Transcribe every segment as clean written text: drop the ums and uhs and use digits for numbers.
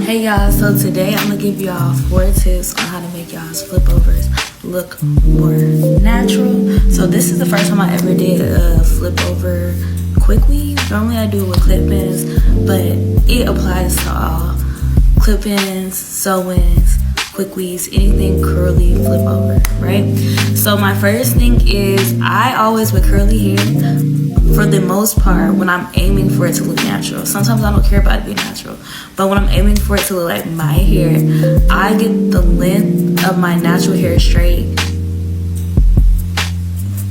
Hey y'all, so today I'm gonna give y'all 4 tips on how to make y'all's flip overs look more natural. So this is the first time I ever did a flip over quick weave. Normally I do it with clip-ins, but it applies to all clip-ins, sew-ins, quick weaves, anything curly flip over, right? So my first thing is I always with curly hair, for the most part, when I'm aiming for it to look natural, sometimes I don't care about it being natural, but when I'm aiming for it to look like my hair, I get the length of my natural hair straight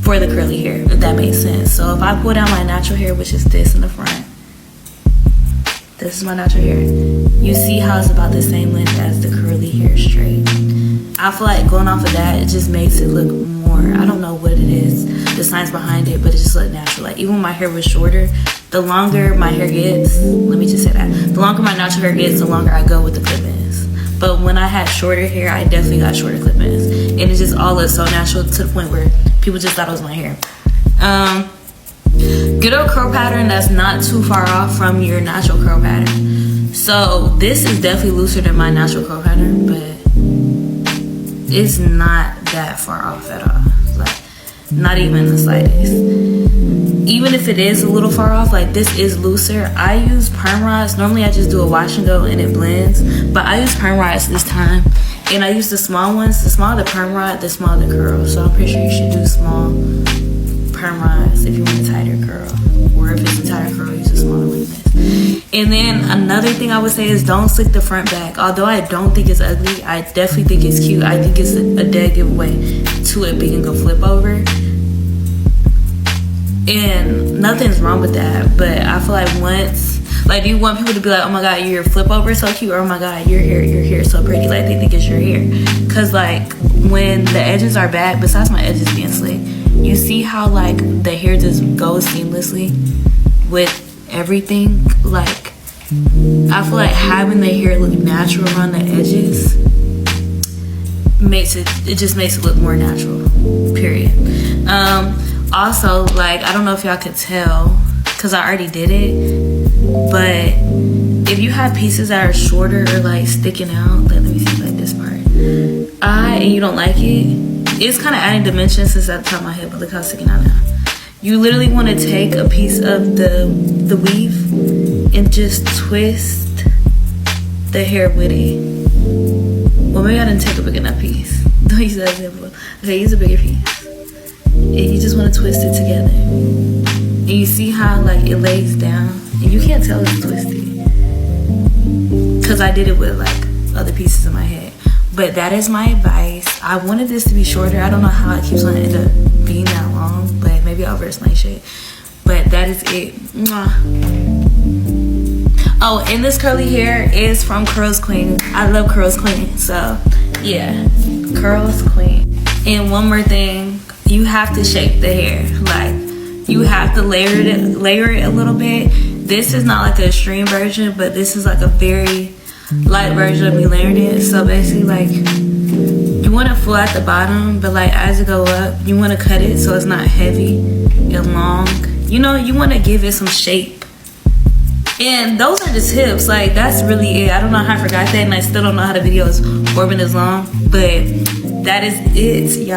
for the curly hair, if that makes sense. So if I pull down my natural hair, which is this in the front, this is my natural hair, you see how it's about the same length as the curly hair straight. I feel like going off of that, it just makes it look more, I don't know what it is, the science behind it, but it just looked natural. Like even when my hair was shorter, the longer my hair gets, let me just say that, the longer my natural hair gets, the longer I go with the clip-ins. But when I had shorter hair, I definitely got shorter clip-ins. And it just all looked so natural to the point where people just thought it was my hair. Get a curl pattern that's not too far off from your natural curl pattern. So this is definitely looser than my natural curl pattern, but it's not that far off at all. Like, not even the slightest. Even if it is a little far off, like this is looser. I use perm rods. Normally I just do a wash and go and it blends, but I use perm rods this time. And I use the small ones. The smaller the perm rod, the smaller the curl. So I'm pretty sure you should do small perm rods if you want a tighter curl. Or if it's a tighter curl, use a smaller one than this. And then another thing I would say is don't slick the front back. Although I don't think it's ugly, I definitely think it's cute. I think it's a dead giveaway to it being a flip over. And nothing's wrong with that, but I feel like once, like, do you want people to be like, oh my god, your flip over is so cute, or oh my god, your hair is so pretty, like they think it's your hair? Because like when the edges are back, besides my edges being slick, you see how like the hair just goes seamlessly with everything. Like I feel like having the hair look natural around the edges just makes it look more natural, period. Also, like, I don't know if y'all could tell because I already did it, but if you have pieces that are shorter or like sticking out, like, let me see, like this part, and you don't like it's kind of adding dimension since at the top of my head, but look how it's sticking out now. You literally want to take a piece of the weave and just twist the hair with it. Well, maybe I didn't take a big enough piece. Don't use that example. Okay, use a bigger piece. And you just want to twist it together. And you see how like it lays down, and you can't tell it's twisted because I did it with like other pieces in my head. But that is my advice. I wanted this to be shorter. I don't know how it keeps on end up being that long, but maybe I'll over-explain shit. But that is it. Mwah. Oh, and this curly hair is from Curls Queen. I love Curls Queen, so yeah, Curls Queen. And one more thing, you have to shape the hair. Like, you have to layer it a little bit. This is not like an extreme version, but this is like a very light version of me layering it. So basically, like, you want to full at the bottom, but like as you go up, you want to cut it so it's not heavy and long. You know, you want to give it some shape. And those are the tips. Like, that's really it. I don't know how I forgot that, and I still don't know how the video is 4 minutes long, but that is it, y'all.